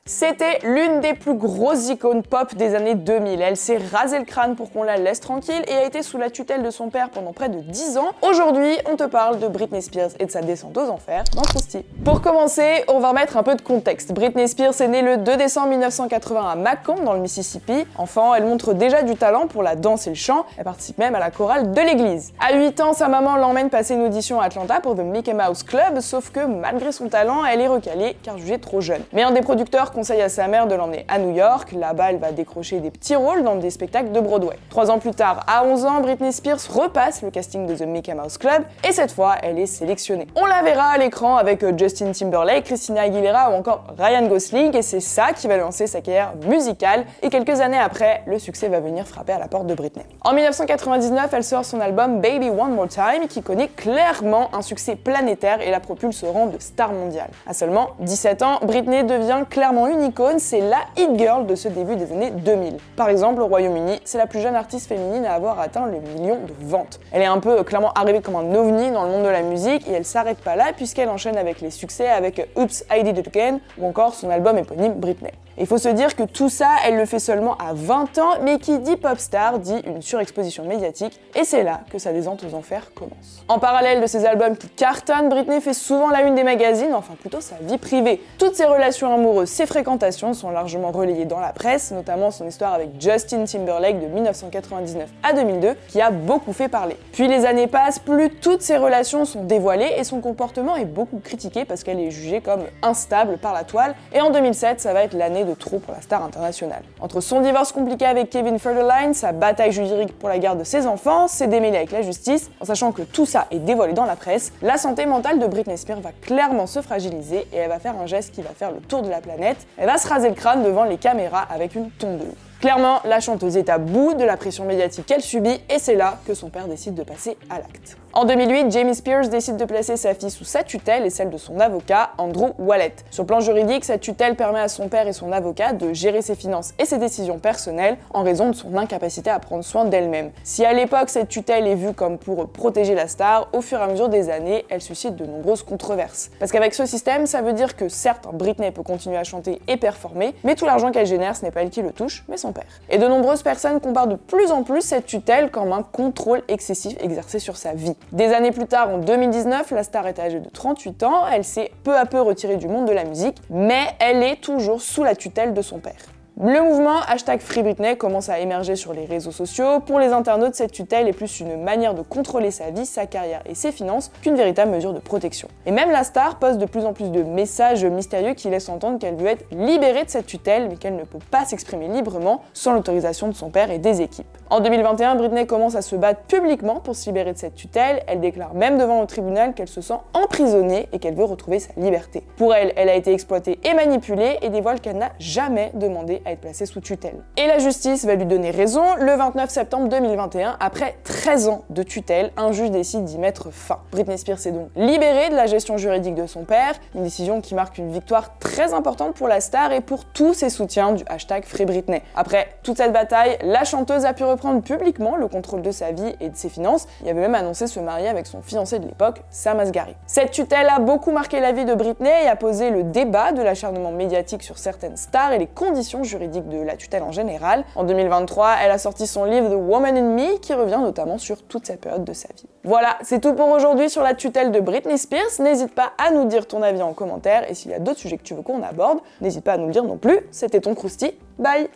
C'était l'une des plus grosses icônes pop des années 2000. Elle s'est rasé le crâne pour qu'on la laisse tranquille et a été sous la tutelle de son père pendant près de 10 ans. Aujourd'hui, on te parle de Britney Spears et de sa descente aux enfers dans Krusty. Pour commencer, on va remettre un peu de contexte. Britney Spears est née le 2 décembre 1980 à Macomb, dans le Mississippi. Enfant, elle montre déjà du talent pour la danse et le chant. Elle participe même à la chorale de l'église. À 8 ans, sa maman l'emmène passer une audition à Atlanta pour The Mickey Mouse Club, sauf que malgré son talent, elle est recalée car jugée trop jeune. Mais un des producteurs conseille à sa mère de l'emmener à New York. Là-bas, elle va décrocher des petits rôles dans des spectacles de Broadway. 3 ans plus tard, à 11 ans, Britney Spears repasse le casting de The Mickey Mouse Club et cette fois, elle est sélectionnée. On la verra à l'écran avec Justin Timberlake, Christina Aguilera ou encore Ryan Gosling et c'est ça qui va lancer sa carrière musicale et quelques années après, le succès va venir frapper à la porte de Britney. En 1999, elle sort son album Baby One More Time qui connaît clairement un succès planétaire et la propulse au rang de star mondiale. À seulement 17 ans, Britney devient clairement une icône, c'est la hit girl de ce début des années 2000. Par exemple, au Royaume-Uni, c'est la plus jeune artiste féminine à avoir atteint le million de ventes. Elle est un peu clairement arrivée comme un ovni dans le monde de la musique et elle s'arrête pas là puisqu'elle enchaîne avec les succès avec Oops, I Did It Again ou encore son album éponyme Britney. Il faut se dire que tout ça, elle le fait seulement à 20 ans, mais qui dit pop star dit une surexposition médiatique, et c'est là que sa descente aux enfers commence. En parallèle de ses albums qui cartonnent, Britney fait souvent la une des magazines, enfin plutôt sa vie privée. Toutes ses relations amoureuses, ses fréquentations sont largement relayées dans la presse, notamment son histoire avec Justin Timberlake de 1999 à 2002, qui a beaucoup fait parler. Puis les années passent, plus toutes ces relations sont dévoilées et son comportement est beaucoup critiqué parce qu'elle est jugée comme instable par la toile, et en 2007, ça va être l'année de trop pour la star internationale. Entre son divorce compliqué avec Kevin Federline, sa bataille juridique pour la garde de ses enfants, ses démêlés avec la justice, en sachant que tout ça est dévoilé dans la presse, la santé mentale de Britney Spears va clairement se fragiliser et elle va faire un geste qui va faire le tour de la planète. Elle va se raser le crâne devant les caméras avec une tondeuse. Clairement, la chanteuse est à bout de la pression médiatique qu'elle subit et c'est là que son père décide de passer à l'acte. En 2008, Jamie Spears décide de placer sa fille sous sa tutelle et celle de son avocat, Andrew Wallet. Sur le plan juridique, cette tutelle permet à son père et son avocat de gérer ses finances et ses décisions personnelles en raison de son incapacité à prendre soin d'elle-même. Si à l'époque cette tutelle est vue comme pour protéger la star, au fur et à mesure des années, elle suscite de nombreuses controverses. Parce qu'avec ce système, ça veut dire que certes, Britney peut continuer à chanter et performer, mais tout l'argent qu'elle génère, ce n'est pas elle qui le touche, mais son père. Et de nombreuses personnes comparent de plus en plus cette tutelle comme un contrôle excessif exercé sur sa vie. Des années plus tard, en 2019, la star est âgée de 38 ans, elle s'est peu à peu retirée du monde de la musique, mais elle est toujours sous la tutelle de son père. Le mouvement #FreeBritney commence à émerger sur les réseaux sociaux. Pour les internautes, cette tutelle est plus une manière de contrôler sa vie, sa carrière et ses finances qu'une véritable mesure de protection. Et même la star poste de plus en plus de messages mystérieux qui laissent entendre qu'elle veut être libérée de cette tutelle, mais qu'elle ne peut pas s'exprimer librement sans l'autorisation de son père et des équipes. En 2021, Britney commence à se battre publiquement pour se libérer de cette tutelle. Elle déclare même devant le tribunal qu'elle se sent emprisonnée et qu'elle veut retrouver sa liberté. Pour elle, elle a été exploitée et manipulée et dévoile qu'elle n'a jamais demandé à être placée sous tutelle. Et la justice va lui donner raison. Le 29 septembre 2021, après 13 ans de tutelle, un juge décide d'y mettre fin. Britney Spears est donc libérée de la gestion juridique de son père, une décision qui marque une victoire très importante pour la star et pour tous ses soutiens du #FreeBritney. Après toute cette bataille, la chanteuse a pu reprendre publiquement le contrôle de sa vie et de ses finances. Il avait même annoncé se marier avec son fiancé de l'époque, Sam Asghari. Cette tutelle a beaucoup marqué la vie de Britney et a posé le débat de l'acharnement médiatique sur certaines stars et les conditions juridiques de la tutelle en général. En 2023, elle a sorti son livre The Woman in Me qui revient notamment sur toute cette période de sa vie. Voilà, c'est tout pour aujourd'hui sur la tutelle de Britney Spears. N'hésite pas à nous dire ton avis en commentaire et s'il y a d'autres sujets que tu veux qu'on aborde, n'hésite pas à nous le dire non plus. C'était ton Krusty. Bye!